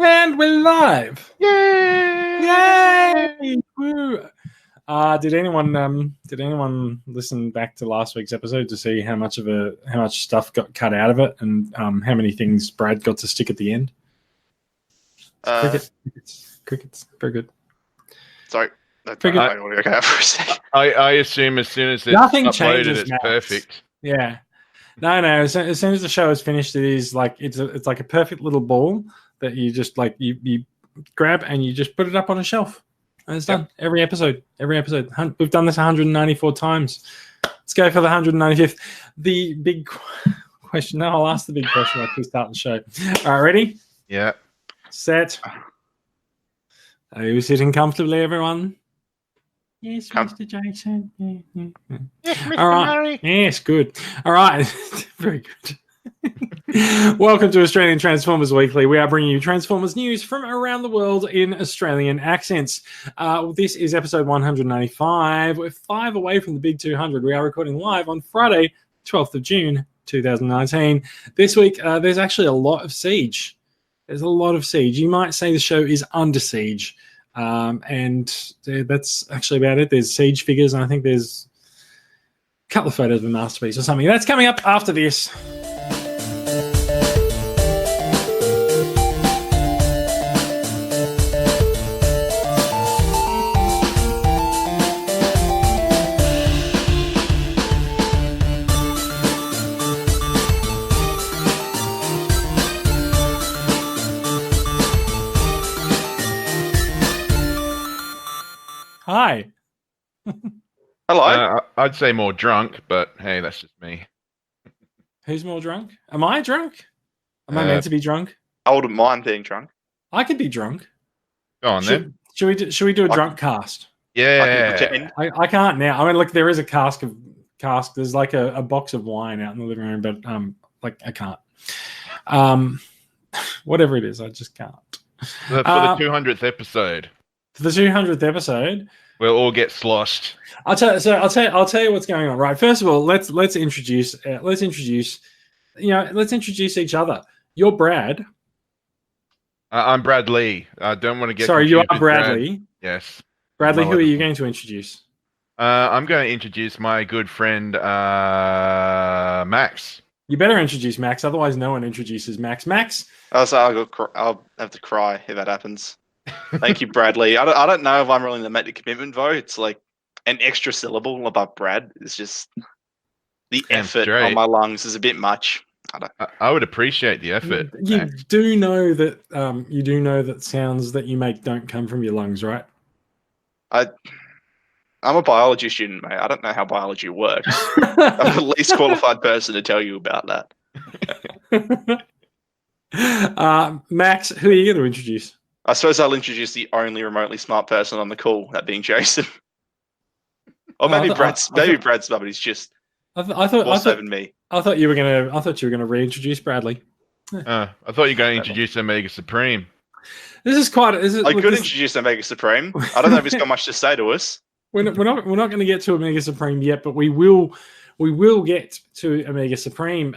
And we're live. Yay! Yay! Woo! Did anyone listen back to last week's episode to see how much stuff got cut out of it and how many things Brad got to stick at the end? Crickets. Very good. Sorry. Very good. Okay, for a second. I assume as soon as it's Nothing uploaded, changes, it's Max. perfect. Yeah. No. As soon as the show is finished, it is like it's like a perfect little ball that you just like you grab and you just put it up on a shelf, and it's done. Every episode. We've done this 194 times. Let's go for the 195th. The big question. No, I'll ask the big question after we start the show. All right, ready? Yeah. Set. Are you sitting comfortably, everyone? Yes, Mr. Jason. Yes, Mr. All right. Murray. Yes, good. All right. Very good. Welcome to Australian Transformers Weekly. We are bringing you Transformers news from around the world in Australian accents. This is episode 195. We're 5 away from the big 200. We are recording live on Friday, 12th of June, 2019. This week, there's actually a lot of siege. There's a lot of siege. You might say the show is under siege. And that's actually about it. There's siege figures, and I think there's a couple of photos of a masterpiece or something. That's coming up after this. Hi. Hello. I'd say more drunk, but hey, that's just me. Who's more drunk? Am I drunk? Am I meant to be drunk? I wouldn't mind being drunk. I could be drunk. Go on then. Should we do a drunk cast? Yeah. I can't now. I mean, look, there is a cask. There's like a box of wine out in the living room, but like I can't. Whatever it is, I just can't. For the 200th episode. For the 200th episode, we'll all get sloshed. I'll tell you what's going on. Right. First of all, let's introduce each other. You're Brad. I'm Brad Lee. I don't want to get. Sorry, you are confused with Bradley. Brad. Yes. Bradley, who are you going to introduce? I'm going to introduce my good friend Max. You better introduce Max, otherwise no one introduces Max. Max. I'll have to cry if that happens. Thank you, Bradley. I don't know if I'm willing to make the commitment, though. It's like an extra syllable above Brad. It's just the effort on my lungs is a bit much. I would appreciate the effort. You do know that sounds that you make don't come from your lungs, right? I'm a biology student, mate. I don't know how biology works. I'm the least qualified person to tell you about that. Max, who are you going to introduce? I suppose I'll introduce the only remotely smart person on the call, that being Jason. Or maybe Brad's, but he's just more so than me. I thought you were gonna reintroduce Bradley. I thought you were going to introduce Omega Supreme. I could introduce Omega Supreme. I don't know if he's got much to say to us. We're not going to get to Omega Supreme yet, but we will get to Omega Supreme.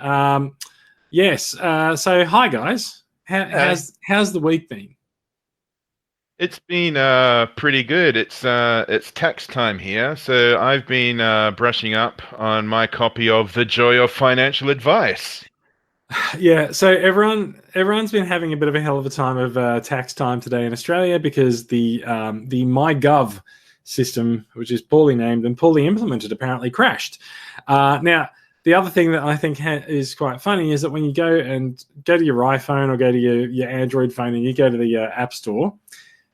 Yes. So hi guys. How's the week been? It's been pretty good. It's tax time here, so I've been brushing up on my copy of The Joy of Financial Advice. Yeah, so everyone's been having a bit of a hell of a time of tax time today in Australia because the MyGov system, which is poorly named and poorly implemented, apparently crashed. Now, the other thing that I think is quite funny is that when you go to your iPhone or go to your Android phone and you go to the App Store,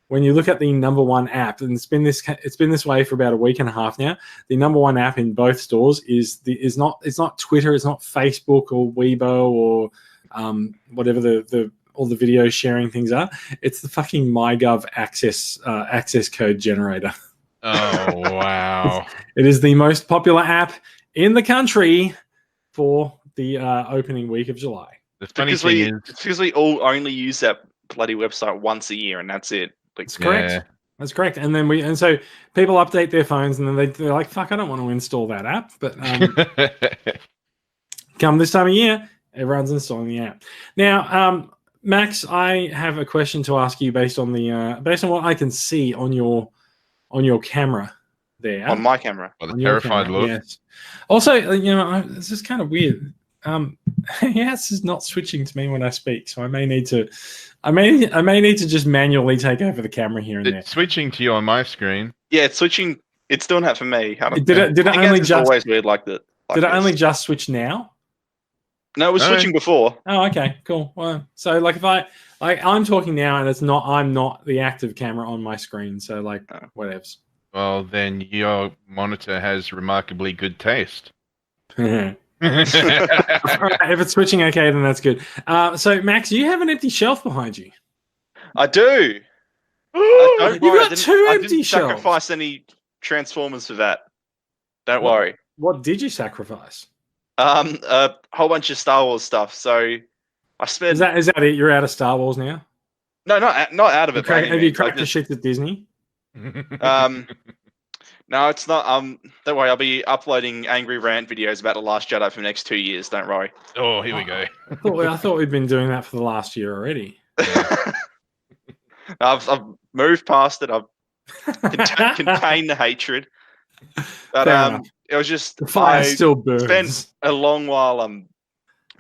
when you look at the number one app, and it's been this way for about a week and a half now, the number one app in both stores is not Twitter, it's not Facebook or Weibo or whatever all the video sharing things are. It's the fucking MyGov access code generator. Oh wow! It is the most popular app in the country for the opening week of July. It's because we all only use that bloody website once a year, and that's it. That's correct. Yeah. That's correct. And so people update their phones, and then they're like, "Fuck, I don't want to install that app." But come this time of year, everyone's installing the app. Now, Max, I have a question to ask you based on what I can see on your camera there. On my camera. Well, the On your terrified camera, look. yes. Also, this is kind of weird. Yes, is not switching to me when I speak, so I may need to just manually take over the camera here and there. It's switching to you on my screen. Yeah, it's switching. It's doing that for me. Did it only just always weird like that? did it only just switch now? No, it was switching before. Oh, okay, cool. Well, so like if I'm talking now and I'm not the active camera on my screen, so like whatevs. Well, then your monitor has remarkably good taste. All right, if it's switching okay, then that's good. So Max, you have an empty shelf behind you. I do. You've got two empty I didn't shelves. sacrifice any Transformers for that. Don't worry. What did you sacrifice? A whole bunch of Star Wars stuff. So I spent. Is that it? You're out of Star Wars now? No, not out of it. Have you cracked the shit at Disney? No, it's not. Don't worry. I'll be uploading angry rant videos about The Last Jedi for the next 2 years. Don't worry. Oh, here we go. I thought we'd been doing that for the last year already. Yeah. I've moved past it. I've contained the hatred. But it was just the fire still burns. Spent a long while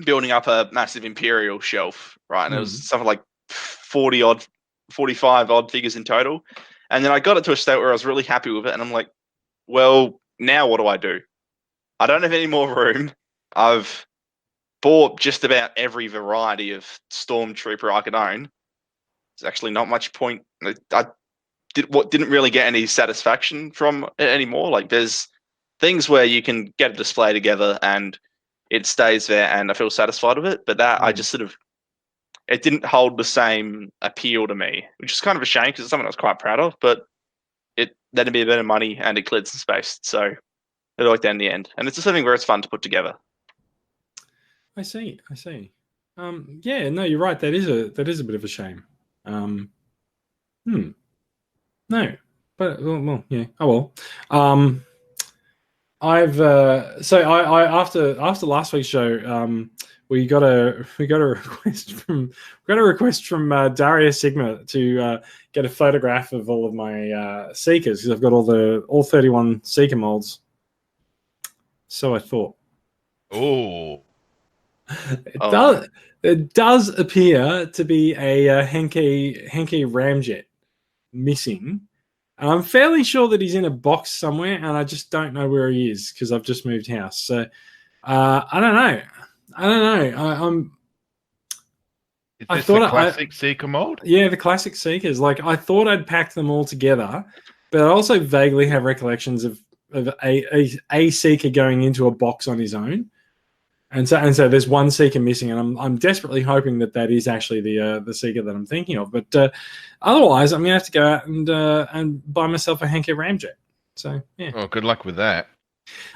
building up a massive Imperial shelf, right? And it was something like 45 odd figures in total. And then I got it to a state where I was really happy with it, and I'm like, well, now what do? I don't have any more room. I've bought just about every variety of Stormtrooper I could own. There's actually not much point. I didn't really get any satisfaction from it anymore. Like, there's things where you can get a display together and it stays there, and I feel satisfied with it. But that I just sort of, it didn't hold the same appeal to me, which is kind of a shame because it's something I was quite proud of. But it netted me a bit of money and it cleared some space, so it worked out in the end. And it's just something where it's fun to put together. I see. Yeah, no, you're right. That is a bit of a shame. No, but well, yeah. Oh well. I've so I after last week's show, we got a request from Darius Sigma to get a photograph of all of my Seekers, because I've got all 31 Seeker molds. So I thought. Oh. It does appear to be a Henke Ramjet missing. I'm fairly sure that he's in a box somewhere, and I just don't know where he is because I've just moved house. So I don't know. Is this the classic Seeker mold? Yeah, the classic Seekers. Like, I thought I'd packed them all together, but I also vaguely have recollections of a Seeker going into a box on his own. And so there's one Seeker missing, and I'm desperately hoping that is actually the Seeker that I'm thinking of. But otherwise, I'm gonna have to go out and buy myself a Henke Ramjet. So yeah. Oh, good luck with that.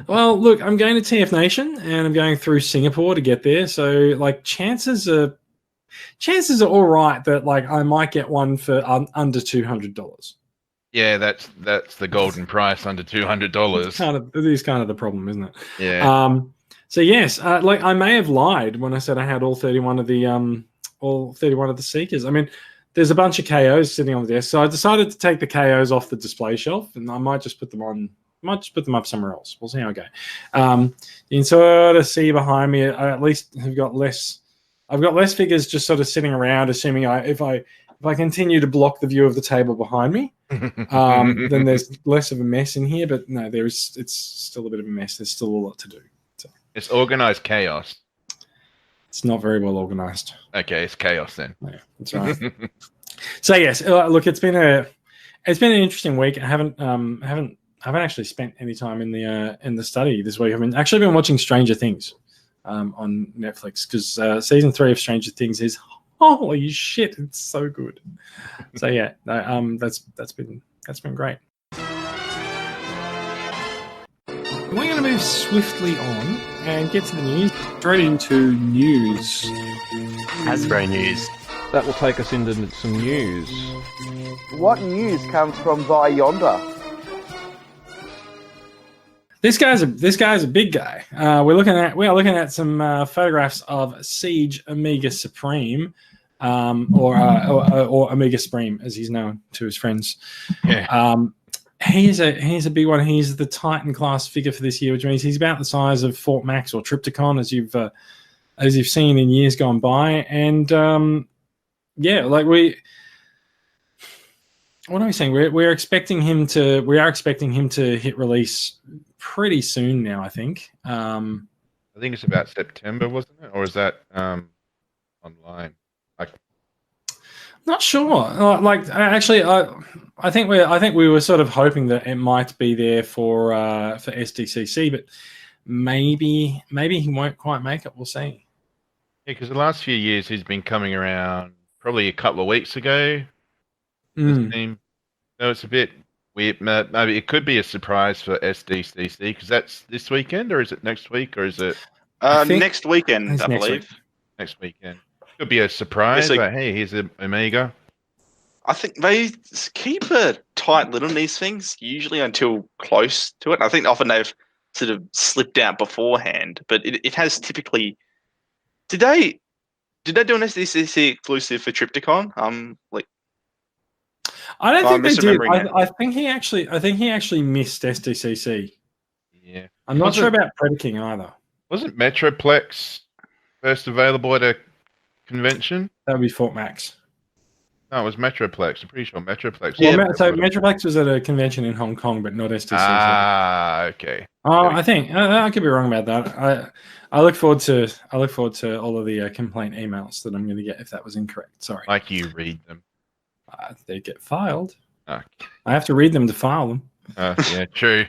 Well, look, I'm going to TF Nation, and I'm going through Singapore to get there. So like, chances are all right that like I might get one for under $200. Yeah, that's the golden price, under $200. It is kind of the problem, isn't it? Yeah. So yes, like I may have lied when I said I had all 31 of the Seekers. I mean, there's a bunch of KOs sitting on the desk, so I decided to take the KOs off the display shelf, and I might just put them up somewhere else. We'll see how I go. You can sort of see behind me. I at least have got less. I've got less figures just sort of sitting around, assuming if I continue to block the view of the table behind me, then there's less of a mess in here. But no, it's still a bit of a mess. There's still a lot to do. It's organized chaos. It's not very well organized. Okay, it's chaos then. Yeah, that's right. So yes, look, it's been an interesting week. I haven't actually spent any time in the study this week. I've been watching Stranger Things on Netflix, because season 3 of Stranger Things is holy shit. It's so good. So yeah, that's been great. We're going to move swiftly on and get to the news. Straight into news. Hasbro news. That will take us into some news. What news comes from via yonder? This guy's a big guy. We are looking at some photographs of Siege Omega Supreme. or Omega Supreme, as he's known to his friends. Yeah. He's a big one. He's the Titan class figure for this year, which means he's about the size of Fort Max or Trypticon, as you've seen in years gone by. And what are we saying? We are expecting him to hit release pretty soon now. I think. I think it's about September, wasn't it, or is that online? Not sure. I think we were sort of hoping that it might be there for SDCC, but maybe he won't quite make it. We'll see. Yeah, because the last few years he's been coming around. Probably a couple of weeks ago. So it's a bit weird. Maybe it could be a surprise for SDCC because that's this weekend, or is it next week, or is it next weekend? I believe next weekend. Could be a surprise, but hey, here's an Omega. I think they keep a tight lid on these things, usually until close to it. I think often they've sort of slipped out beforehand, but it has typically. Did they do an SDCC exclusive for Trypticon? I don't think they did. I think he actually missed SDCC. Yeah, I'm not sure about Predaking either. Wasn't Metroplex first available at a convention? That would be Fort Max. No, it was Metroplex. I'm pretty sure Metroplex. So Metroplex was at a convention in Hong Kong, but not SDCC. Ah, okay. I think I could be wrong about that. I look forward to all of the complaint emails that I'm going to get if that was incorrect. Sorry. Like you read them. They get filed. Okay. I have to read them to file them. Yeah, true.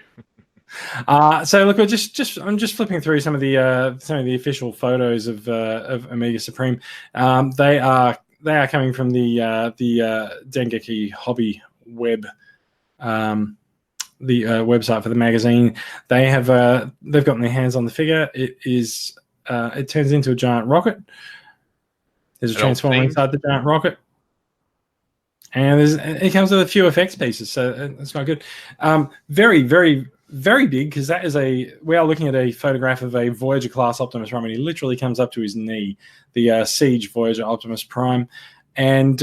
So look, I'm just flipping through some of the official photos of Omega Supreme. They are coming from the Dengeki Hobby web, the website for the magazine. They've gotten their hands on the figure. It turns into a giant rocket. There's a transformer inside the giant rocket. And it comes with a few effects pieces, so that's quite good. Very, very, very big, because we are looking at a photograph of a Voyager class Optimus Prime, and he literally comes up to his knee, the Siege Voyager Optimus Prime. And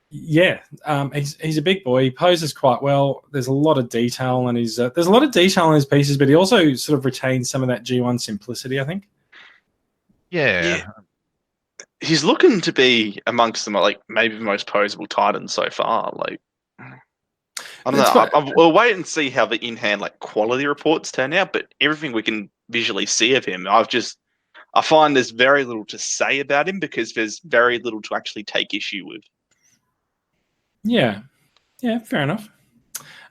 he's a big boy. He poses quite well. There's a lot of detail, and there's a lot of detail in his pieces, but he also sort of retains some of that G1 simplicity, I think. Yeah. He's looking to be amongst them, like maybe the most posable Titans so far. Like, I don't know. We'll wait and see how the in-hand quality reports turn out. But everything we can visually see of him, I find there's very little to say about him because there's very little to actually take issue with. Yeah, fair enough.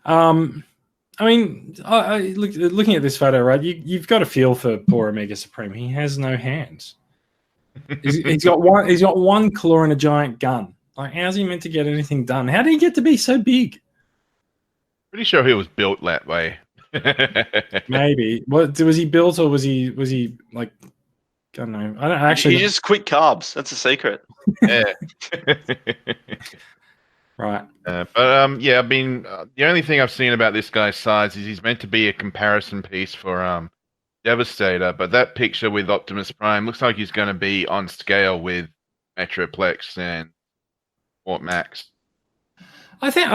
I mean, looking at this photo, right? You've got a feel for poor Omega Supreme. He has no hands. He's got one claw and a giant gun. Like, how's he meant to get anything done? How did he get to be so big? Pretty sure he was built that way. Maybe. Was he built, or was he like? I don't know. I don't actually. He just quit carbs. That's a secret. Yeah. Right. I mean, the only thing I've seen about this guy's size is he's meant to be a comparison piece for Devastator, but that picture with Optimus Prime looks like he's going to be on scale with Metroplex and Fort Max. I think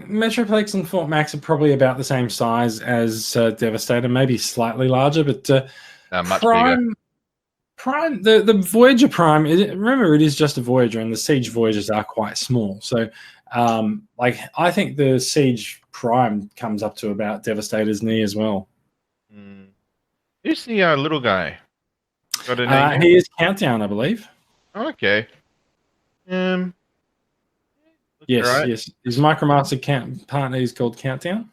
Metroplex and Fort Max are probably about the same size as Devastator, maybe slightly larger, but much bigger. Prime, the Voyager Prime. Remember, it is just a Voyager, and the Siege Voyagers are quite small. So, I think the Siege Prime comes up to about Devastator's knee as well. Who's the little guy? Got a name? He is Countdown, I believe. Oh, okay. Yes, right. yes. His MicroMaster partner is called Countdown.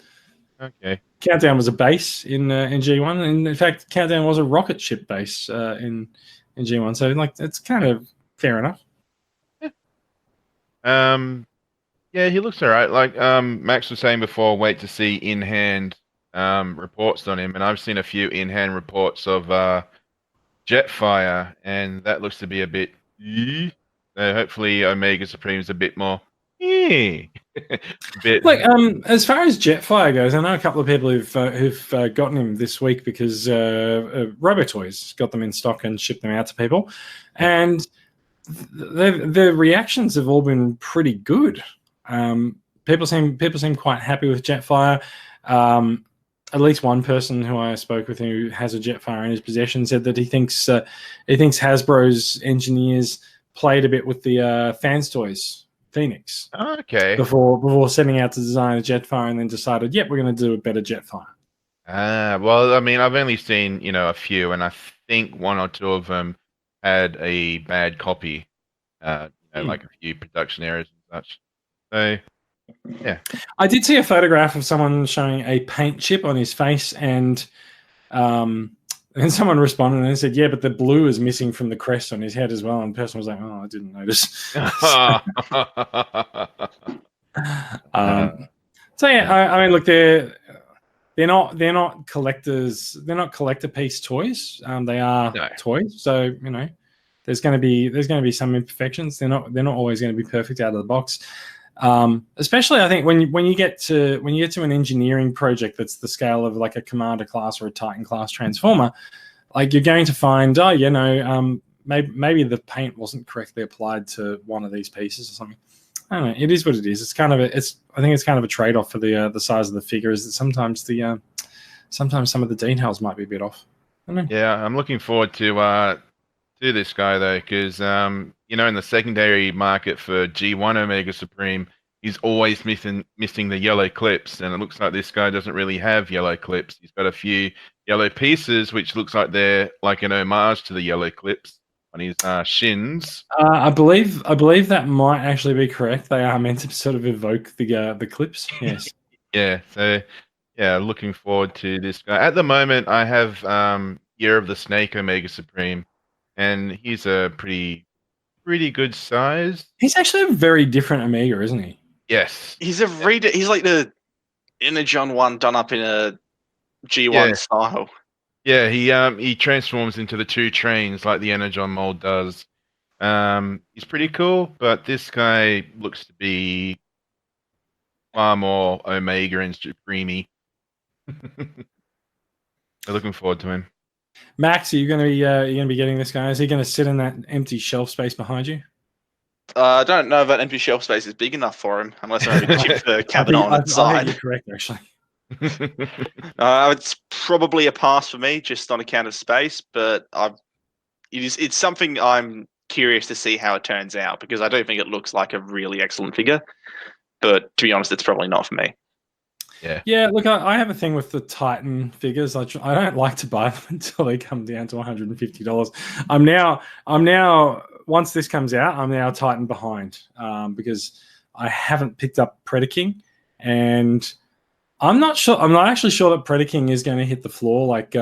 Okay. Countdown was a base in G1, and in fact, Countdown was a rocket ship base in G1. So, it's kind of fair enough. Yeah, he looks all right. Like Max was saying before, wait to see in-hand reports on him, and I've seen a few in-hand reports of Jetfire, and that looks to be a bit. Hopefully, Omega Supreme is a bit more. Bit. As far as Jetfire goes, I know a couple of people who've gotten him this week because Robotoys got them in stock and shipped them out to people, and the reactions have all been pretty good. People seem quite happy with Jetfire. At least one person who I spoke with who has a Jetfire in his possession said that he thinks Hasbro's engineers played a bit with the Fans Toys Phoenix Okay. before setting out to design a Jetfire, and then decided, yep, we're going to do a better Jetfire. Well, I mean, I've only seen a few, and I think one or two of them had a bad copy, like a few production errors and such. So, yeah. I did see a photograph of someone showing a paint chip on his face, and someone responded and said, "Yeah, but the blue is missing from the crest on his head as well." And the person was like, "Oh, I didn't notice." So yeah, I mean, look, they're not collectors. They're not collector piece toys. They are toys. So there's going to be some imperfections. They're not always going to be perfect out of the box. Especially, I think when you get to an engineering project that's the scale of like a Commander class or a Titan class Transformer, like you're going to find, maybe the paint wasn't correctly applied to one of these pieces or something. I don't know. It is what it is. I think it's kind of a trade-off for the size of the figure. Is that sometimes some of the details might be a bit off. I don't know. Yeah, I'm looking forward to this guy though, because in the secondary market for G1 Omega Supreme, he's always missing the yellow clips, and it looks like this guy doesn't really have yellow clips. He's got a few yellow pieces, which looks like they're like an homage to the yellow clips on his shins. I believe that might actually be correct. They are meant to sort of evoke the clips. Yes. Yeah. So yeah, looking forward to this guy. At the moment, I have Year of the Snake Omega Supreme. And he's a pretty good size. He's actually a very different Omega, isn't he? Yes. He's he's like the Energon one done up in a G1 style. Yeah, he transforms into the two trains like the Energon mold does. He's pretty cool, but this guy looks to be far more Omega and Supreme-y. So looking forward to him. Max, are you going to be getting this guy? Is he going to sit in that empty shelf space behind you? I don't know if that empty shelf space is big enough for him, unless I maybe chip the cabin on its side. I think you're correct, actually. It's probably a pass for me, just on account of space. But it's something I'm curious to see how it turns out, because I do think it looks like a really excellent figure. But to be honest, it's probably not for me. Yeah. Look, I have a thing with the Titan figures. I don't like to buy them until they come down to $150. I'm now once this comes out, I'm now Titan behind because I haven't picked up Predaking, and I'm not actually sure that Predaking is going to hit the floor like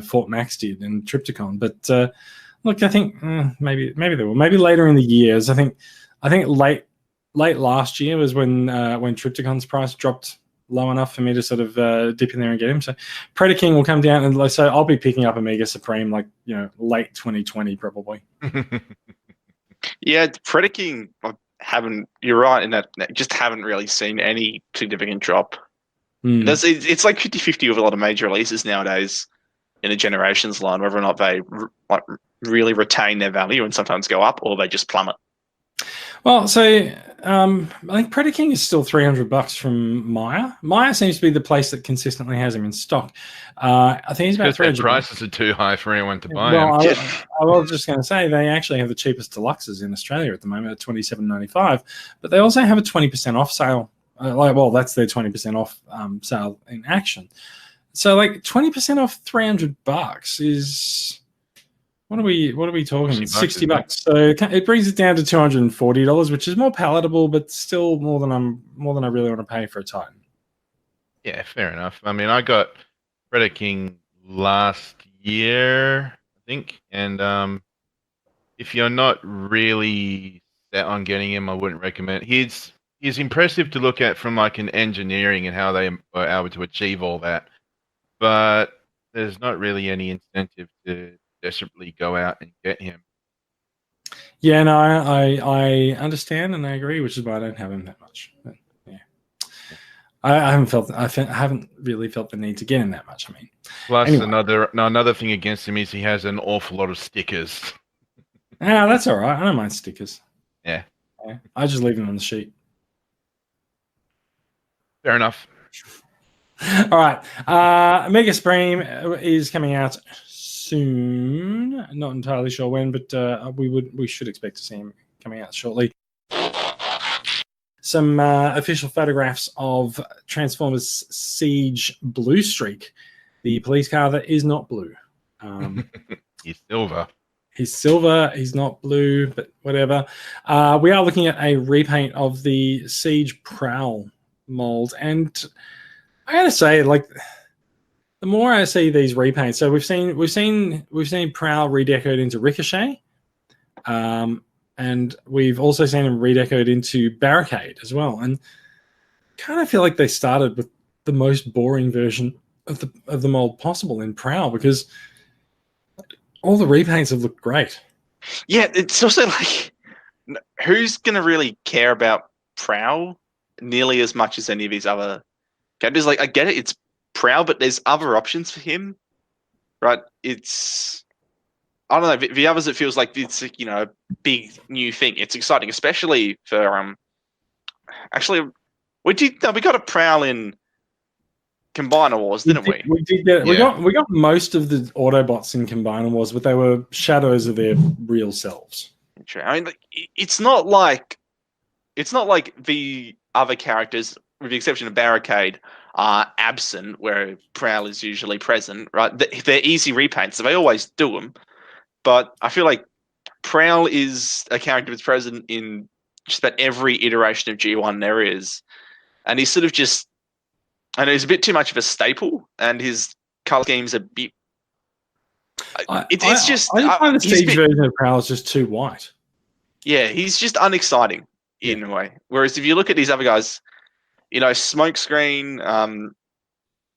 Fort Max did and Trypticon. But look, I think maybe they will. Maybe later in the years. I think late last year was when Trypticon's price dropped low enough for me to sort of dip in there and get him. So Predaking will come down, and so I'll be picking up Omega Supreme late 2020 probably. Yeah, Predaking, you're right in that just haven't really seen any significant drop. It's like 50-50 with a lot of major releases nowadays in a Generations line, whether or not they really retain their value and sometimes go up, or they just plummet. Well, so I think Predaking is still $300 from Maya. Maya seems to be the place that consistently has him in stock. I think he's about $300. Prices are too high for anyone to buy him. I was just going to say they actually have the cheapest deluxes in Australia at the moment at $27.95, but they also have a 20% off sale. That's their 20% off sale in action. So 20% off $300 is. What are we talking? $60. So it brings it down to $240, which is more palatable, but still more than I really want to pay for a Titan. Yeah, fair enough. I mean, I got Predaking last year, I think, and if you're not really set on getting him, I wouldn't recommend. He's impressive to look at from like an engineering and how they were able to achieve all that, but there's not really any incentive to desperately go out and get him. Yeah, no, I understand and I agree, which is why I don't have him that much. But, yeah, I haven't really felt the need to get him that much. I mean, plus another thing against him is he has an awful lot of stickers. Ah, that's all right. I don't mind stickers. Yeah. I just leave them on the sheet. Fair enough. All right. Mega Supreme is coming out soon. Not entirely sure when, but we should expect to see him coming out shortly. Some official photographs of Transformers Siege Bluestreak, the police car that is not blue. He's silver. He's silver. He's not blue, but whatever. We are looking at a repaint of the Siege Prowl mold, and I gotta say, like, the more I see these repaints, so we've seen Prowl redecoed into Ricochet, and we've also seen him redecoed into Barricade as well, and kind of feel like they started with the most boring version of the mold possible in Prowl, because all the repaints have looked great. Yeah, it's also like, who's going to really care about Prowl nearly as much as any of his other characters? Like, I get it, it's Prowl, but there's other options for him, right? It's, I don't know, the others, it feels like it's, you know, a big new thing. It's exciting, especially for, actually, we got a Prowl in Combiner Wars, didn't we? We did get we got most of the Autobots in Combiner Wars, but they were shadows of their real selves. I mean, it's not like the other characters, with the exception of Barricade, are absent, where Prowl is usually present, right? They're easy repaints, so they always do them. But I feel like Prowl is a character that's present in just about every iteration of G1 there is, and he's sort of just, I know he's a bit too much of a staple, and his color scheme's a bit. I find the Siege version of Prowl is just too white. Yeah, he's just unexciting in a way. Whereas if you look at these other guys, you know, Smokescreen,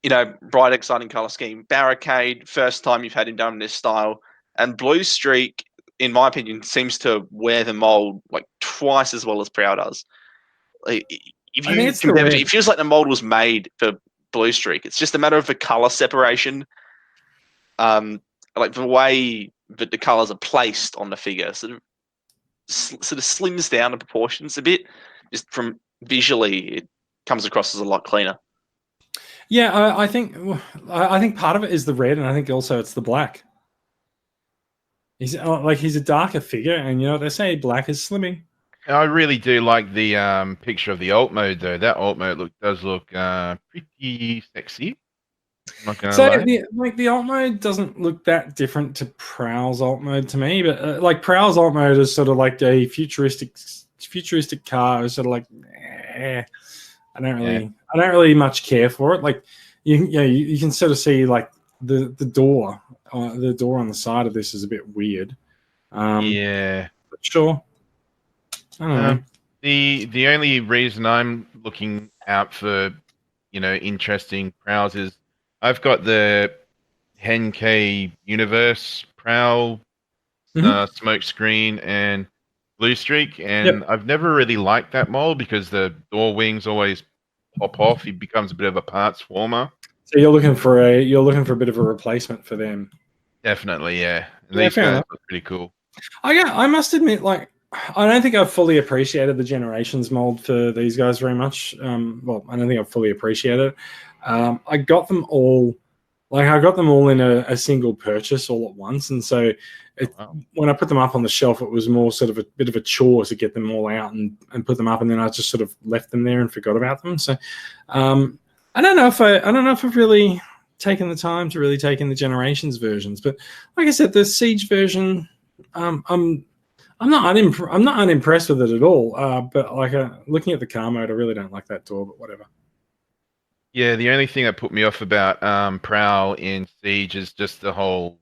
you know, bright, exciting color scheme, Barricade, first time you've had him done in this style, and Bluestreak, in my opinion, seems to wear the mold like twice as well as Prowl does. Like, if you compare it feels like the mold was made for Bluestreak. It's just a matter of the color separation, like the way that the colors are placed on the figure, sort of slims down the proportions a bit. Just from visually, it comes across as a lot cleaner. Yeah, I think part of it is the red, and I think also it's the black. He's a darker figure, and you know what they say, black is slimming. I really do like the picture of the alt mode, though. That alt mode does look pretty sexy. I'm not gonna lie. The alt mode doesn't look that different to Prowl's alt mode to me, but like Prowl's alt mode is sort of like a futuristic car. It's sort of like, I don't really much care for it. Like you can sort of see like the door on the side of this is a bit weird. But sure. I don't know. The only reason I'm looking out for, you know, interesting Prowls is I've got the Henkei Universe Prowl, Smokescreen, and Bluestreak, and I've never really liked that mold because the door wings always pop off. He becomes a bit of a parts warmer. So you're looking for a bit of a replacement for them. Definitely, yeah. And these guys look pretty cool. I must admit, like, I don't think I've fully appreciated the Generations mold for these guys very much. Well, I don't think I've fully appreciated it. I got them all in a single purchase all at once, and so when I put them up on the shelf, it was more sort of a bit of a chore to get them all out and put them up, and then I just sort of left them there and forgot about them. So I don't know if I've really taken the time to really take in the Generations versions, but like I said, the Siege version, I'm not unimpressed with it at all. But like looking at the car mode, I really don't like that door. But whatever. Yeah, the only thing that put me off about Prowl in Siege is just the whole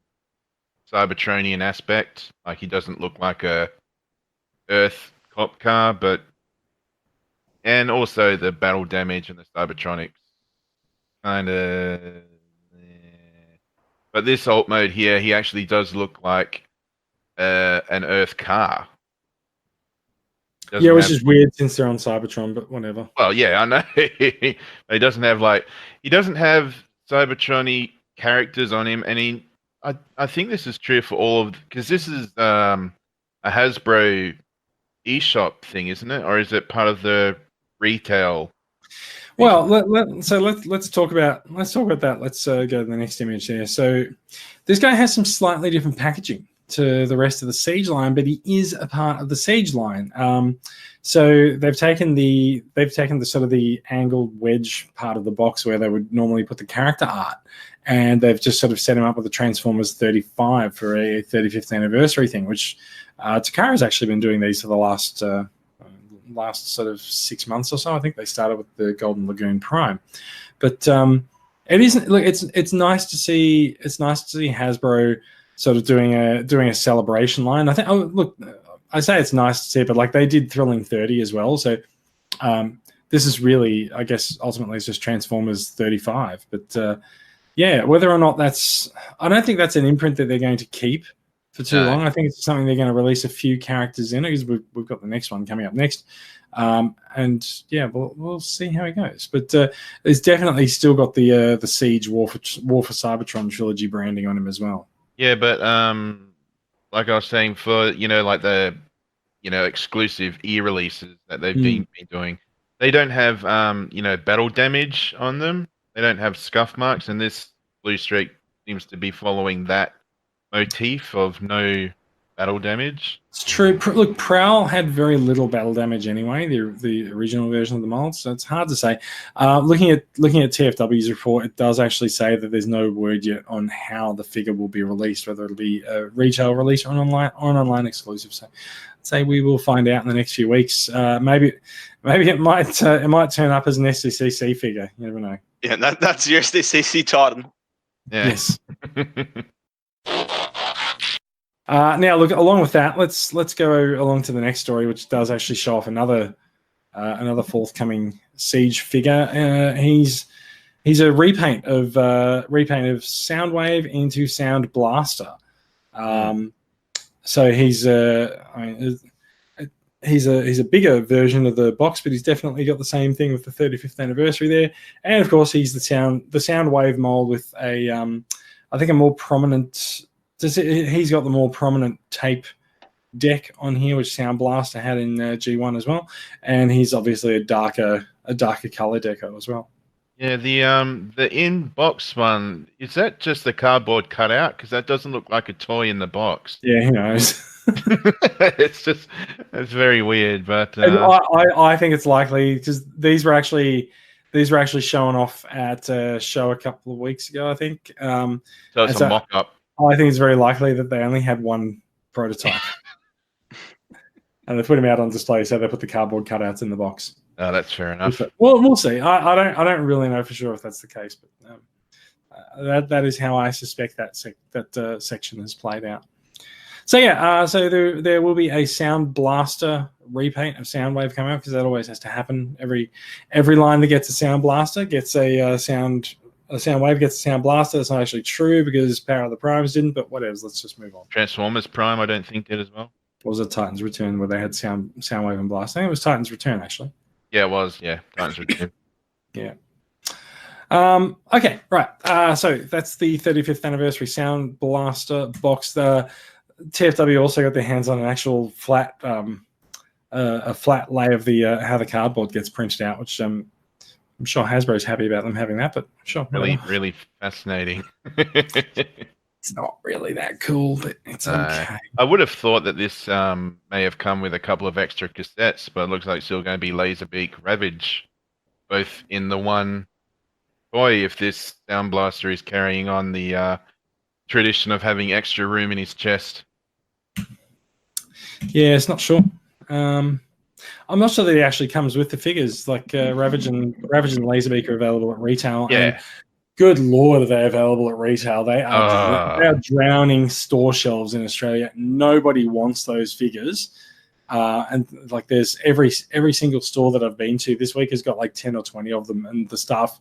Cybertronian aspect. Like, he doesn't look like a Earth cop car, and also the battle damage and the Cybertronics kind of. But this alt mode here, he actually does look like an Earth car. Which is weird since they're on Cybertron, but whatever. Well, yeah, I know. He doesn't have Cybertron-y characters on him, and I think this is true for all of, because this is Hasbro eShop thing, isn't it? Or is it part of the retail? Well, let's talk about that. Let's go to the next image here. So this guy has some slightly different packaging to the rest of the Siege line, but he is a part of the Siege line. So they've taken the sort of the angled wedge part of the box where they would normally put the character art, and they've just sort of set him up with the Transformers 35 for a 35th anniversary thing, which Takara has actually been doing these for the last sort of 6 months or so. I think they started with the Golden Lagoon Prime, but it isn't. Look, it's nice to see. It's nice to see Hasbro sort of doing a celebration line. I think. Oh, look, I say it's nice to see, but like they did Thrilling 30 as well. So this is really, I guess, ultimately it's just Transformers 35. But yeah, whether or not I don't think that's an imprint that they're going to keep for too long. I think it's something they're going to release a few characters in, because we've got the next one coming up next. And yeah, we'll see how it goes. But it's definitely still got the Siege War for Cybertron trilogy branding on him as well. Yeah, but like I was saying, for like the exclusive e-releases that they've been doing, they don't have battle damage on them. They don't have scuff marks, and this Bluestreak seems to be following that motif of no battle damage. It's true. Look, Prowl had very little battle damage anyway, the original version of the mold, so it's hard to say. Looking at TFW's report, it does actually say that there's no word yet on how the figure will be released, whether it'll be a retail release or an online exclusive. So I'd say we will find out in the next few weeks. Maybe it might turn up as an SDCC figure. You never know. Yeah, that's your SDCC Titan. Yeah. Yes. Now, look, along with that, let's go along to the next story, which does actually show off another forthcoming Siege figure. He's a repaint of Soundwave into Soundblaster. So he's a bigger version of the box, but he's definitely got the same thing with the 35th anniversary there. And of course, he's the Soundwave mold with a I think a more prominent. He's got the more prominent tape deck on here, which Soundblaster had in G1 as well, and he's obviously a darker color deco as well. Yeah, the in-box one, is that just the cardboard cutout? Because that doesn't look like a toy in the box. Yeah, who knows? It's very weird, but I think it's likely because these were actually shown off at a show a couple of weeks ago, I think. So it's a mock-up. I think it's very likely that they only had one prototype, and they put him out on display, so they put the cardboard cutouts in the box. Oh, that's fair enough. Well, we'll see. I don't really know for sure if that's the case, but that is how I suspect that section has played out. So yeah, so there will be a Soundblaster repaint of Soundwave coming out, because that always has to happen. Every line that gets a Soundblaster gets a Soundwave gets a Soundblaster. That's not actually true, because Power of the Primes didn't, but whatever. Let's just move on. Transformers Prime, I don't think did as well. Or was it Titan's Return where they had Soundwave and Blast? I think it was Titan's Return, actually. Yeah, it was. Yeah, Titan's Return. Yeah. Okay, right. So that's the 35th anniversary Soundblaster box. The TFW also got their hands on an actual flat, a flat lay of the how the cardboard gets printed out, which I'm sure Hasbro's happy about them having that, but sure. Really fascinating. It's not really that cool, but it's okay. I would have thought that this may have come with a couple of extra cassettes, but it looks like it's still going to be Laserbeak Ravage, both in the one toy, if this Soundblaster is carrying on the tradition of having extra room in his chest. Yeah, it's not sure. I'm not sure that he actually comes with the figures. Like Ravage and Laserbeak are available at retail. Yeah. And good lord, are they available at retail? They are drowning store shelves in Australia. Nobody wants those figures. And like, there's every single store that I've been to this week has got like 10 or 20 of them, and the staff,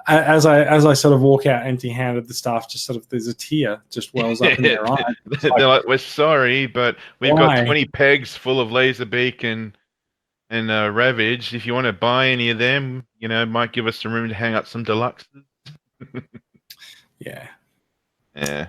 as I sort of walk out empty-handed, the staff just sort of, there's a tear just wells up in their eye. They're like, we're sorry, but we've got 20 pegs full of Laserbeak and Ravage. If you want to buy any of them, it might give us some room to hang up some deluxes. Yeah. Yeah.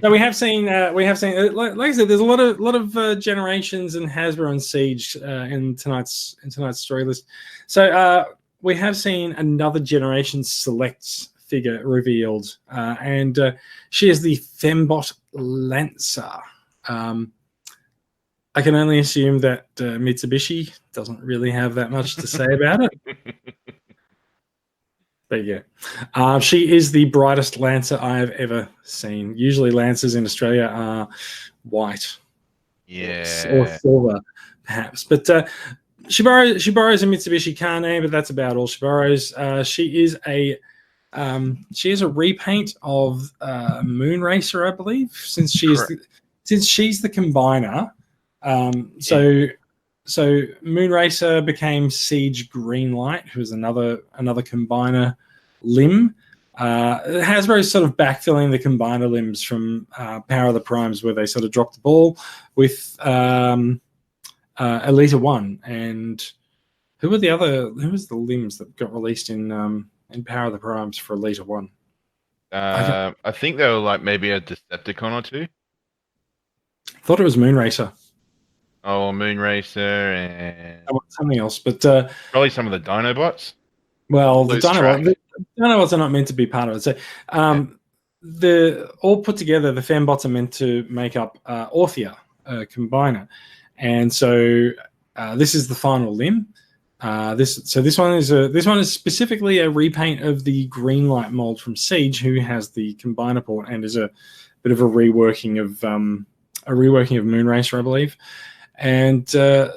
No, we have seen like I said, there's a lot of generations and Hasbro and Siege in tonight's story list. So we have seen another Generation Selects figure revealed, and she is the Fembot Lancer. I can only assume that Mitsubishi doesn't really have that much to say about it. But yeah, she is the brightest Lancer I have ever seen. Usually Lancers in Australia are white, or silver, perhaps. But she borrows a Mitsubishi car name, but that's about all she borrows. She is a repaint of Moonracer, I believe, since she's the combiner. So Moonracer became Siege Greenlight, who was another combiner limb. Hasbro's sort of backfilling the combiner limbs from Power of the Primes, where they sort of dropped the ball with Elita 1. And who was the limbs that got released in Power of the Primes for Elita 1? I think they were like maybe a Decepticon or two. I thought it was Moonracer. Oh, Moonracer and something else, but probably some of the Dinobots. Well, the Dinobots are not meant to be part of it. So, the all put together, the Fembots are meant to make up Orthia, Combiner, and so this is the final limb. This one is specifically a repaint of the Greenlight mold from Siege, who has the Combiner port and is a bit of a reworking of Moonracer, I believe. And so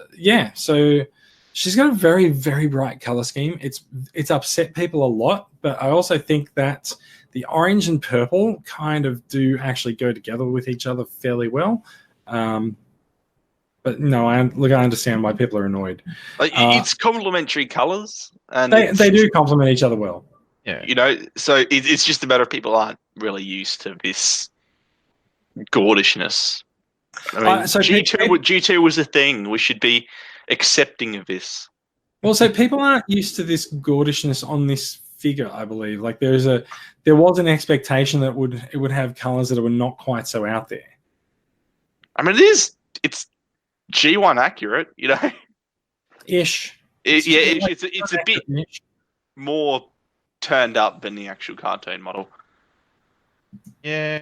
she's got a very, very bright color scheme. It's upset people a lot, but I also think that the orange and purple kind of do actually go together with each other fairly well. But no, I understand why people are annoyed. It's complementary colors, and they do complement each other well. Yeah, so it's just a matter of people aren't really used to this gaudishness. I mean, G2 was a thing. We should be accepting of this. Well, so people aren't used to this gaudishness on this figure, I believe. Like there was an expectation that it would have colors that were not quite so out there. I mean, it's G1 accurate, Ish. It's a bit more turned up than the actual cartoon model. Yeah.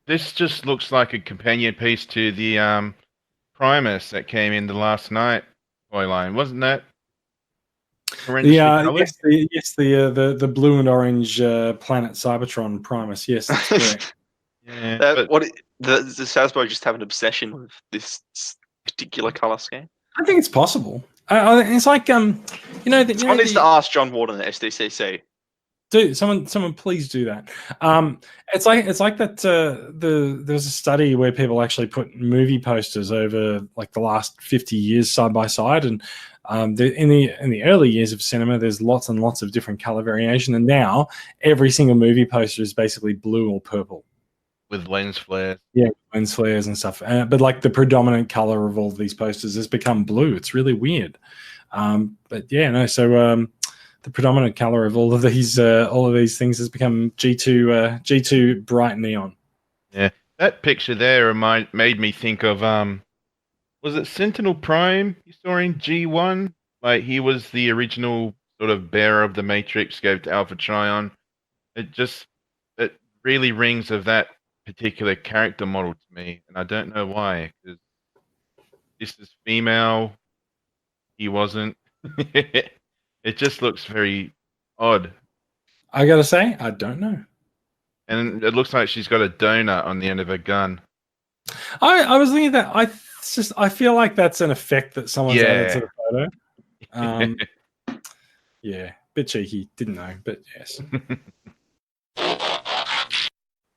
This just looks like a companion piece to the Primus that came in the last night toy line, wasn't that? The blue and orange planet Cybertron Primus. Yes, that's correct. Yeah, does Hasbro just have an obsession with this particular color scheme? I think it's possible. It's like someone needs to ask John Warden at SDCC. Dude, someone please do that. It's like that. There's a study where people actually put movie posters over like the last 50 years side by side, and in the early years of cinema, there's lots and lots of different color variation, and now every single movie poster is basically blue or purple with lens flares. Yeah, lens flares and stuff. But like the predominant color of all of these posters has become blue. It's really weird. But yeah, no. So the predominant color of all of these things has become G2 bright neon. Yeah, that picture there made me think of was it Sentinel Prime you saw in G1? Like he was the original sort of bearer of the Matrix, gave to Alpha Trion. It really rings of that particular character model to me, and I don't know why. Because this is female, he wasn't. It just looks very odd. I gotta say, I don't know. And it looks like she's got a donut on the end of her gun. I was thinking that I feel like that's an effect that someone's added to the photo. Yeah, bit cheeky. Didn't know, but yes.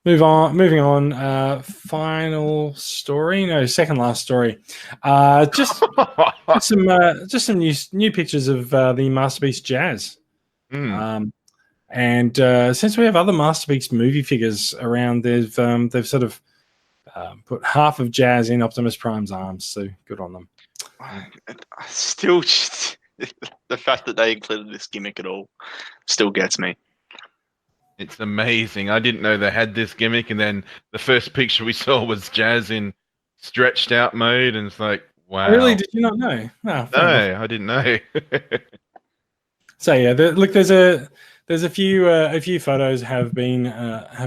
Moving on. Final story. No, second last story. Just some new pictures of the Masterpiece Jazz. And since we have other Masterpiece movie figures around, they've sort of put half of Jazz in Optimus Prime's arms. So good on them. Still, the fact that they included this gimmick at all still gets me. It's amazing. I didn't know they had this gimmick, and then the first picture we saw was Jazz in stretched out mode, and it's like, wow. Really? Did you not know? Oh, fair enough. No, I didn't know. So yeah, look, there's a few photos have been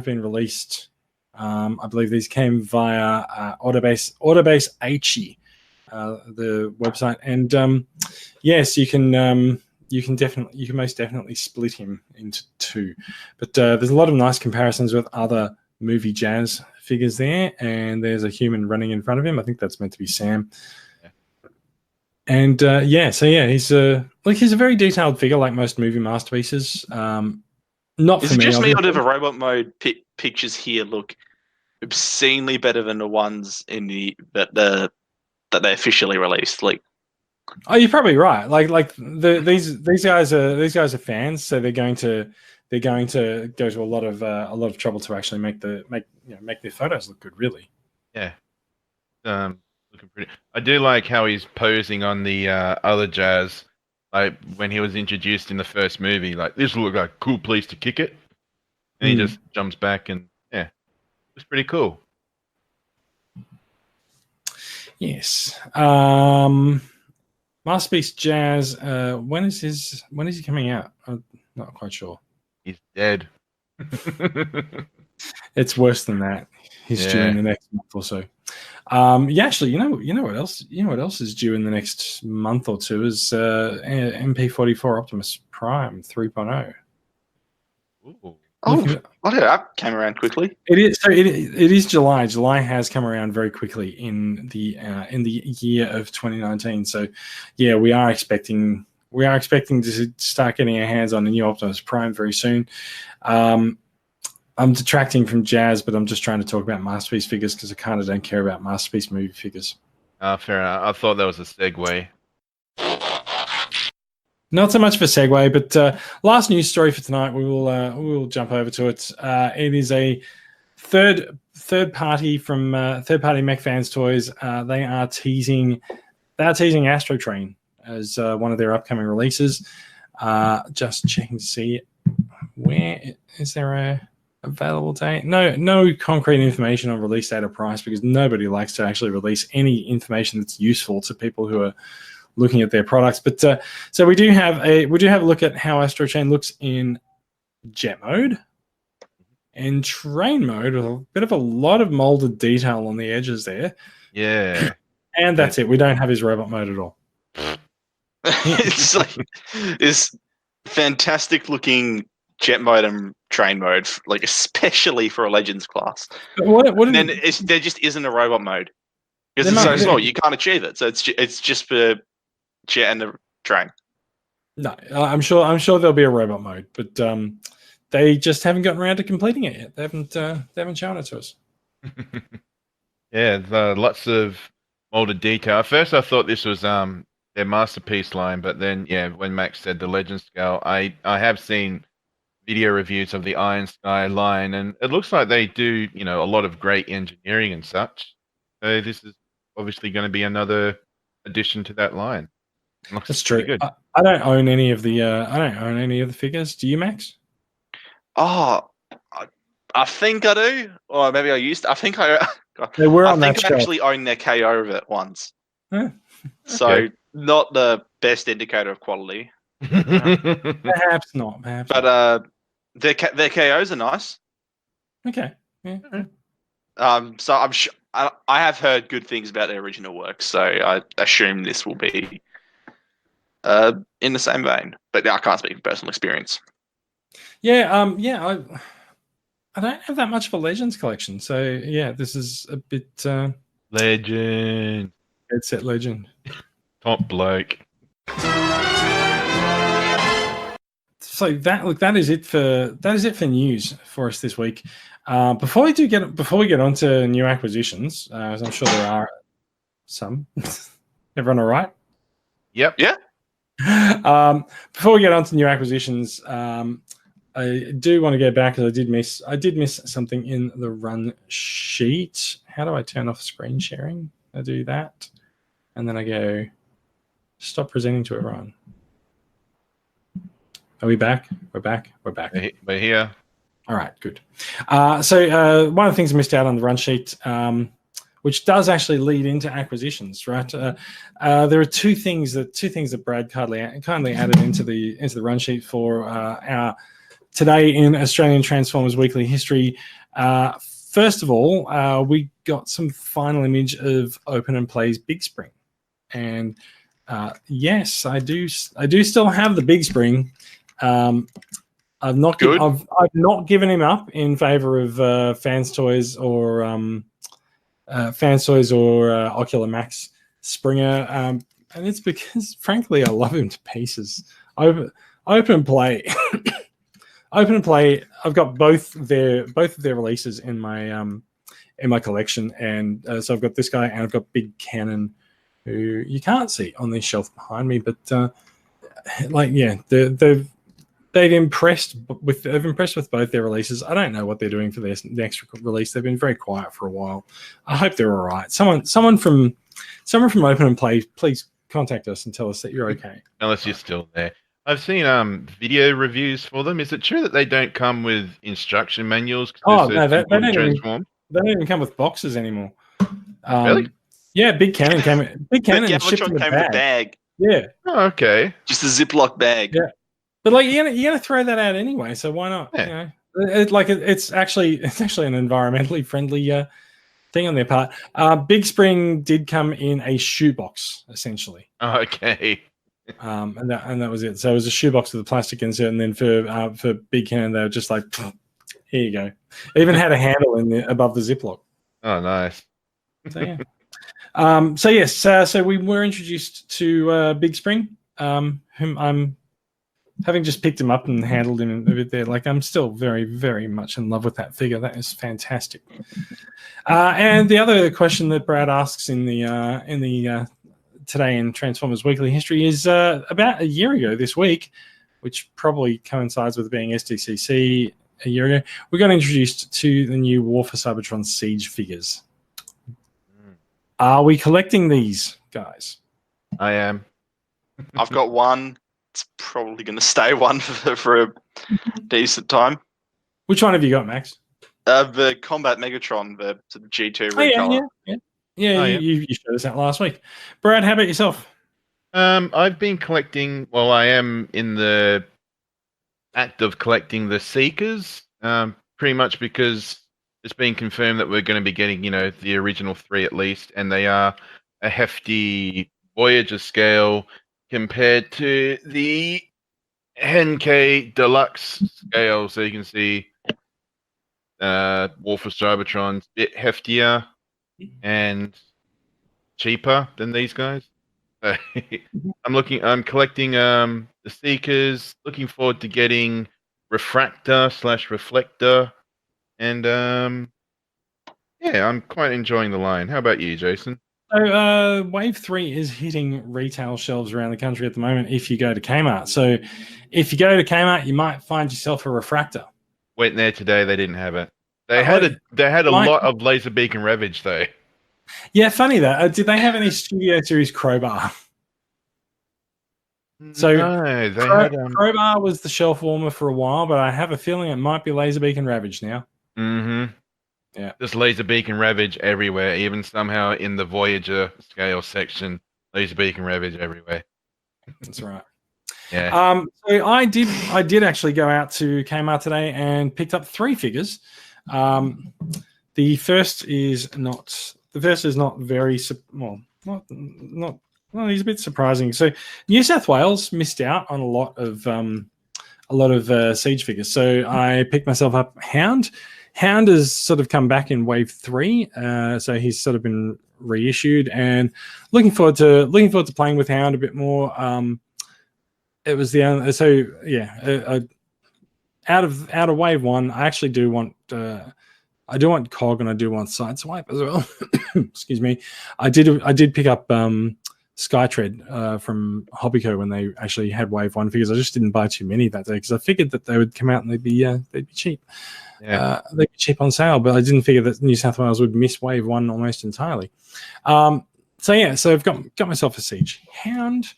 released. I believe these came via Autobase HE, the website, and yes, you can most definitely split him into two. But there's a lot of nice comparisons with other movie Jazz figures there, and there's a human running in front of him. I think that's meant to be Sam. And he's he's a very detailed figure, like most movie masterpieces. Not Is for it me. just me, or do obviously. the robot mode pictures here look obscenely better than the ones in that they officially released? Like, Oh, you're probably right. These guys are fans, so they're going to go to a lot of trouble to actually make their photos look good. Really. Yeah. Looking pretty. I do like how he's posing on the other Jazz, like when he was introduced in the first movie. Like, this will look like a cool place to kick it, and he just jumps back, and yeah, it's pretty cool. Yes. Masterpiece Jazz. When is he coming out? I'm not quite sure. He's dead. It's worse than that. He's due in the next month or so. Actually, you know what else? You know what else is due in the next month or two is MP44 Optimus Prime 3.0. Ooh. oh, that came around quickly. It is. So it is July. July has come around very quickly in the year of 2019. So, yeah, we are expecting to start getting our hands on a new Optimus Prime very soon. I'm detracting from Jazz, but I'm just trying to talk about Masterpiece figures because I kind of don't care about Masterpiece movie figures. Fair enough. I thought that was a segue. Not so much for segue, but last news story for tonight. We will jump over to it. It is a third party from third party Mech Fans Toys. They are teasing Astrotrain as one of their upcoming releases. Just checking to see where is there a available date. No concrete information on release date or price because nobody likes to actually release any information that's useful to people who are looking at their products. But so we do have a look at how Astrotrain looks in jet mode and train mode with a bit of a lot of molded detail on the edges there. Yeah. And that's it. We don't have his robot mode at all. It's like this fantastic looking jet mode and train mode, like especially for a Legends class. And then there just isn't a robot mode because it's so small. You can't achieve it. So it's just for jet and the train. No, I'm sure there'll be a robot mode, but they just haven't gotten around to completing it yet. They haven't shown it to us. Yeah, lots of molded detail. At first, I thought this was their masterpiece line, but then when Max said the Legend scale, I have seen video reviews of the Iron Sky line, and it looks like they do a lot of great engineering and such. So this is obviously going to be another addition to that line. That's true. Good. I don't own any of the figures. Do you, Max? Oh, I think I do, or maybe I used to. I think I. They were I on think that I actually owned their KO of it once. Huh. So not the best indicator of quality. Perhaps not. Perhaps. But their KOs are nice. Okay. Yeah. So I'm sure I have heard good things about their original work, so I assume this will be in the same vein. But I can't speak from personal experience. Yeah. I don't have that much of a Legends collection, so yeah, this is a bit Legend. Headset Legend. Top bloke. So that is it for news for us this week. Before we get on to new acquisitions, as I'm sure there are some. Everyone all right? Yep. Yeah. Before we get on to new acquisitions, I do want to go back because I did miss something in the run sheet. How do I turn off screen sharing? I do that, and then I go stop presenting to everyone. Are we back? We're back. We're here. All right, good. So one of the things I missed out on the run sheet, which does actually lead into acquisitions, right? There are two things that Brad kindly added into the run sheet for our today in Australian Transformers Weekly History. First of all, we got some final image of Open and Play's Big Spring, and yes, I do still have the Big Spring. I've not given him up in favor of Fans Toys or Ocular Max Springer, and it's because, frankly, I love him to pieces. Open and Play. Open and Play. I've got both of their releases in my collection, and so I've got this guy and I've got Big Cannon, who you can't see on this shelf behind me, but they've impressed with both their releases. I don't know what they're doing for their next release. They've been very quiet for a while. I hope they're all right. Someone from Open and Play, please contact us and tell us that you're okay. Unless you're still there. I've seen video reviews for them. Is it true that they don't come with instruction manuals? Oh no, they don't even come with boxes anymore. Really? Yeah, Big Cannon came. Big Cannon shipped in a bag. Yeah. Oh, okay. Just a Ziploc bag. Yeah. But like you're gonna throw that out anyway, so why not? Yeah. It's actually an environmentally friendly thing on their part. Big Spring did come in a shoebox essentially. Oh, okay. And that was it. So it was a shoebox with a plastic insert, and then for Big Cannon they were just like, here you go. Even had a handle in there above the Ziploc. Oh, nice. So yeah. So we were introduced to Big Spring, whom I'm. Having just picked him up and handled him a bit there, like I'm still very, very much in love with that figure. That is fantastic. And the other question that Brad asks in the today in Transformers Weekly History is about a year ago this week, which probably coincides with being SDCC a year ago. We got introduced to the new War for Cybertron Siege figures. Are we collecting these, guys? I am. I've got one. It's probably going to stay one for a decent time. Which one have you got, Max? The Combat Megatron, the G2 recolor. You showed us that last week. Brad, how about yourself? I've been collecting. Well, I am in the act of collecting the Seekers, pretty much because it's been confirmed that we're going to be getting, the original 3 at least, and they are a hefty Voyager scale compared to the Henkei Deluxe scale. So you can see War for Cybertron's a bit heftier and cheaper than these guys. I'm collecting the Seekers, looking forward to getting Refractor/Reflector, and I'm quite enjoying the line. How about you, Jason? So Wave 3 is hitting retail shelves around the country at the moment if you go to Kmart. So if you go to Kmart, you might find yourself a Refractor. Went there today, they didn't have it. They had a lot of Laser Beacon Ravage though. Yeah, funny that. Did they have any Studio Series Crowbar? So no, Crowbar was the shelf warmer for a while, but I have a feeling it might be Laser Beacon Ravage now. Mm-hmm. Yeah. Just Laser Beacon Ravage everywhere, even somehow in the Voyager scale section, Laser Beacon Ravage everywhere. That's right. Yeah. So I did actually go out to Kmart today and picked up 3 figures. The first is not very well, he's a bit surprising. So New South Wales missed out on a lot of Siege figures. So I picked myself up Hound. Hound has sort of come back in Wave 3, so he's sort of been reissued, and looking forward to playing with Hound a bit more. It was the only, so yeah. Out of Wave 1, I actually do want Cog and I do want Sideswipe as well. Excuse me. I did pick up Skytread from Hobbyco when they actually had Wave 1 figures. I just didn't buy too many that day because I figured that they would come out and they'd be cheap. Yeah. They'd be cheap on sale, but I didn't figure that New South Wales would miss Wave 1 almost entirely. So I've got myself a Siege Hound.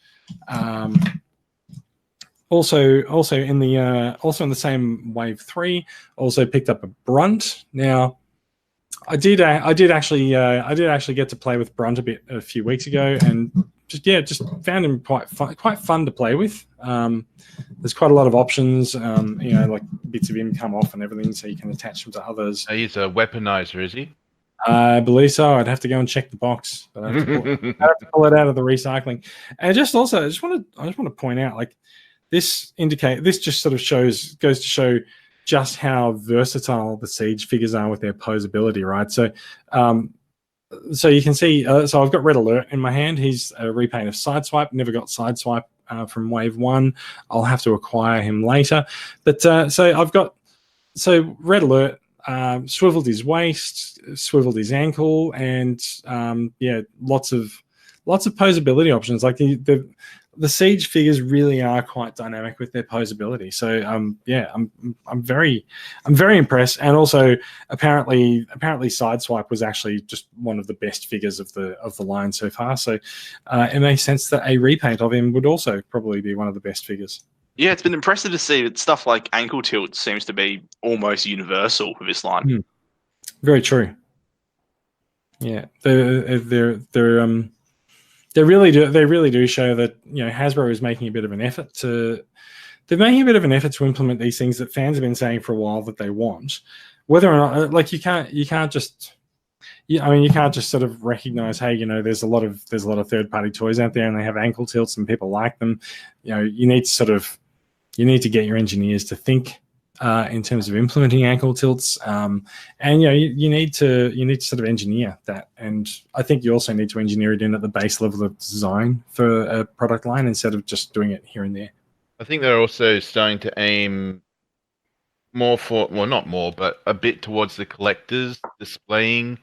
also in the same Wave 3, also picked up a Brunt. Now, I did actually get to play with Brunt a few weeks ago, and just found him quite fun to play with. There's quite a lot of options, like bits of him come off and everything, so you can attach them to others. He's a weaponizer, is he? I believe so. I'd have to go and check the box, but I have to pull it out of the recycling. And I just want to point out, like, this just sort of goes to show just how versatile the Siege figures are with their posability, right? So you can see, so I've got Red Alert in my hand. He's a repaint of Sideswipe. Never got Sideswipe from Wave 1. I'll have to acquire him later. But so Red Alert swiveled his waist, swiveled his ankle, and lots of posability options. Like the Siege figures really are quite dynamic with their posability. So I'm very impressed. And also apparently Sideswipe was actually just one of the best figures of the line so far. So it makes sense that a repaint of him would also probably be one of the best figures. Yeah, it's been impressive to see that stuff like ankle tilt seems to be almost universal with this line. Very true. Yeah, they really do show that Hasbro is making a bit of an effort to implement these things that fans have been saying for a while that they want. Whether or not, like, you can't just sort of recognize, hey, there's a lot of third party toys out there and they have ankle tilts and people like them. You need to get your engineers to think in terms of implementing ankle tilts, and you need to sort of engineer that. And I think you also need to engineer it in at the base level of design for a product line instead of just doing it here and there. I think they're also starting to aim more not more, but a bit towards the collectors displaying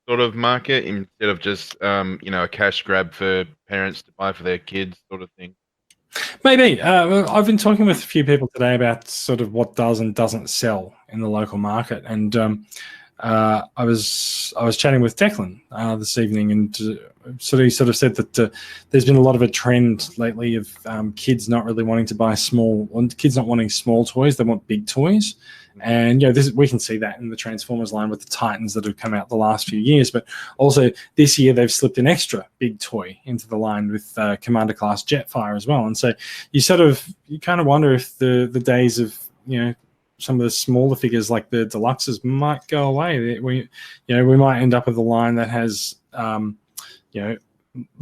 sort of market instead of just a cash grab for parents to buy for their kids sort of thing. Maybe. I've been talking with a few people today about sort of what does and doesn't sell in the local market, and I was chatting with Declan this evening, and he sort of said that there's been a lot of a trend lately of kids not really wanting to buy kids not wanting small toys; they want big toys. And we can see that in the Transformers line with the Titans that have come out the last few years, but also this year they've slipped an extra big toy into the line with Commander class Jetfire as well. And so you kind of wonder if the days of some of the smaller figures like the deluxes might go away. We might end up with a line that has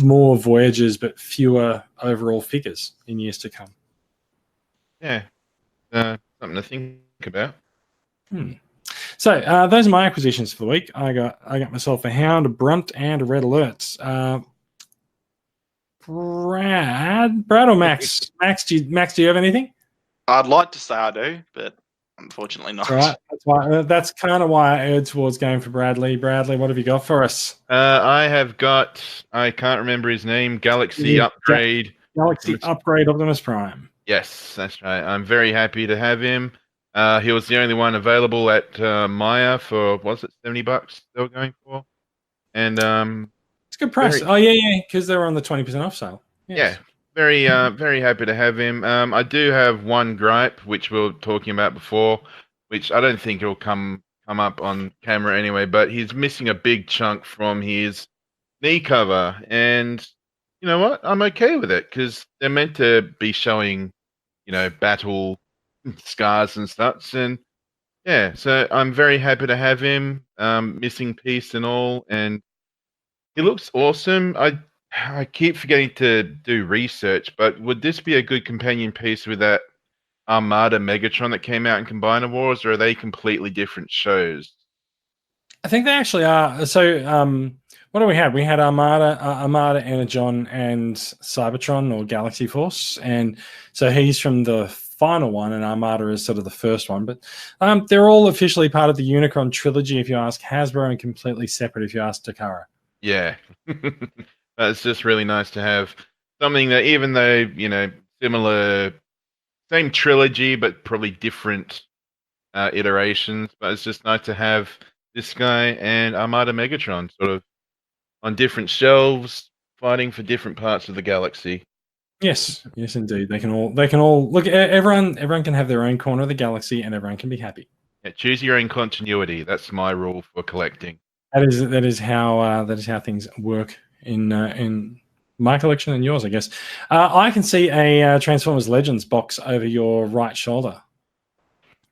more Voyagers but fewer overall figures in years to come. Yeah, something to think about. So those are my acquisitions for the week. I got myself a Hound, a Brunt, and a Red Alert. Brad or Max? Max, do you have anything? I'd like to say I do, but unfortunately not. Right. That's kind of why I erred towards going for Bradley. Bradley, what have you got for us? I have got, I can't remember his name, Galaxy Upgrade. Galaxy Upgrade Optimus Prime. Yes, that's right. I'm very happy to have him. He was the only one available at Maya for, was it $70 they were going for? And it's a good price. Because they were on the 20% off sale. Yes. Yeah, very happy to have him. I do have one gripe, which we were talking about before, which I don't think it'll come up on camera anyway, but he's missing a big chunk from his knee cover. And you know what? I'm okay with it because they're meant to be showing, battle scars and such. And yeah, so I'm very happy to have him, missing piece and all. And he looks awesome. I keep forgetting to do research, but would this be a good companion piece with that Armada Megatron that came out in Combiner Wars, or are they completely different shows? I think they actually are. So, what do we have? We had Armada, Energon, and Cybertron or Galaxy Force, and so he's from the final one, and Armada is sort of the first one. But they're all officially part of the Unicron trilogy, if you ask Hasbro, and completely separate if you ask Takara. Yeah. It's just really nice to have something that, even though, similar, same trilogy, but probably different iterations, but it's just nice to have this guy and Armada Megatron sort of on different shelves, fighting for different parts of the galaxy. Yes, yes, indeed. They can all look. Everyone can have their own corner of the galaxy, and everyone can be happy. Yeah, choose your own continuity. That's my rule for collecting. That is how things work in my collection and yours, I guess. I can see a Transformers Legends box over your right shoulder.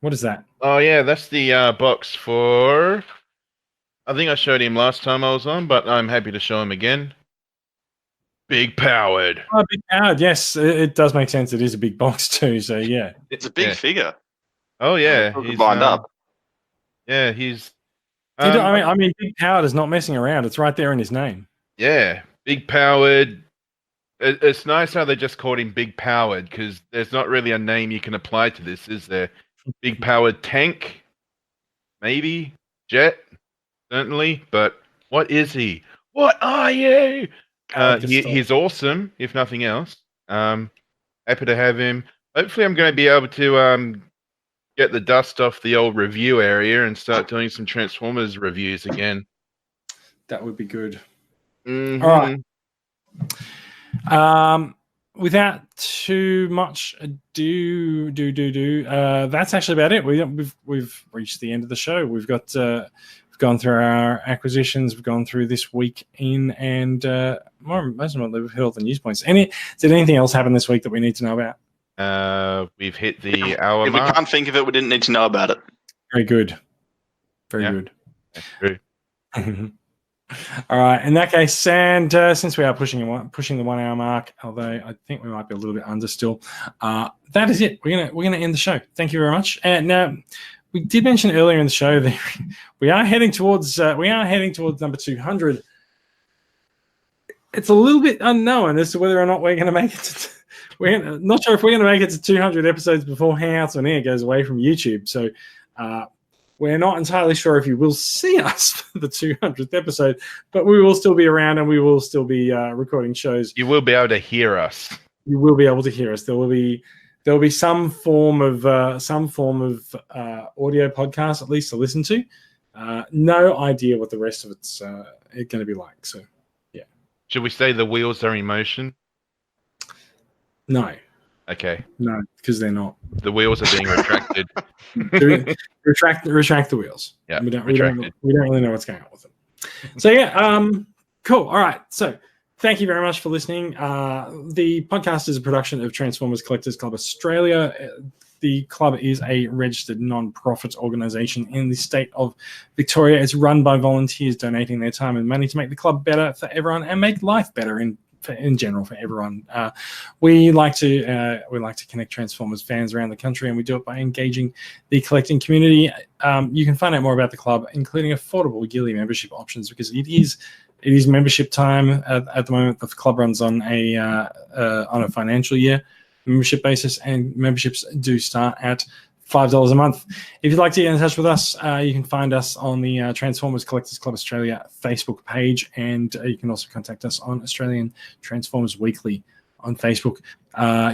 What is that? Oh yeah, that's the box for. I think I showed him last time I was on, but I'm happy to show him again. Big powered. Oh, big powered. Yes, it does make sense. It is a big box too. So yeah, It's a big figure. Oh yeah, He's lined up. Yeah, he's. I mean, big powered is not messing around. It's right there in his name. Yeah, big powered. It's nice how they just called him big powered because there's not really a name you can apply to this, is there? Big powered tank, maybe jet, certainly. But what is he? What are you? He's awesome, if nothing else. Happy to have him. Hopefully, I'm going to be able to get the dust off the old review area and start doing some Transformers reviews again. That would be good. Mm-hmm. All right. Without too much ado, that's actually about it. We've reached the end of the show. We've gone through our acquisitions. We've gone through this week in, and most of it we've hit all the news points. Did anything else happen this week that we need to know about? We've hit the hour If mark. we can't think of it, we didn't need to know about it. Very good. Very good. That's true. All right. In that case, and since we are pushing the 1 hour mark, although I think we might be a little bit under still, that is it. We're gonna end the show. Thank you very much. And now we did mention earlier in the show that we are heading towards number 200. It's a little bit unknown as to whether or not we're going to make it. We're not sure if we're going to make it to 200 episodes before Hangouts on Air goes away from YouTube. So we're not entirely sure if you will see us for the 200th episode, but we will still be around and we will still be recording shows. You will be able to hear us. You will be able to hear us. There will be some form of audio podcast at least to listen to. No idea what the rest of it's going to be like. So yeah. Should we say the wheels are in motion? No. Okay. No, because they're not. The wheels are being retracted. retract the wheels. Yeah. We don't really know what's going on with them. So yeah, cool. All right. So thank you very much for listening. The podcast is a production of Transformers Collectors Club Australia. The club is a registered non-profit organisation in the state of Victoria. It's run by volunteers donating their time and money to make the club better for everyone and make life better in general for everyone. We like to connect Transformers fans around the country, and we do it by engaging the collecting community. You can find out more about the club, including affordable yearly membership options, because it is membership time at the moment. The club runs on a financial year membership basis, and memberships do start at $5 a month. If you'd like to get in touch with us, you can find us on the Transformers Collectors Club Australia Facebook page, and you can also contact us on Australian Transformers Weekly on Facebook.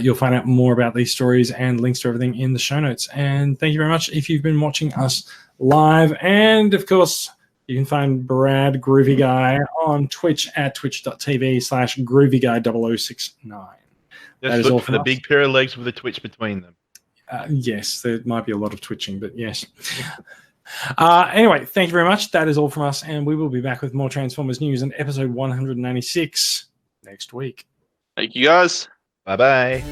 You'll find out more about these stories and links to everything in the show notes. And thank you very much if you've been watching us live. And of course, you can find Brad Groovy Guy on Twitch at twitch.tv/groovyguy0069. Just look for the big pair of legs with a twitch between them. Yes, there might be a lot of twitching, but yes. Anyway, thank you very much. That is all from us, and we will be back with more Transformers news in episode 196 next week. Thank you, guys. Bye-bye.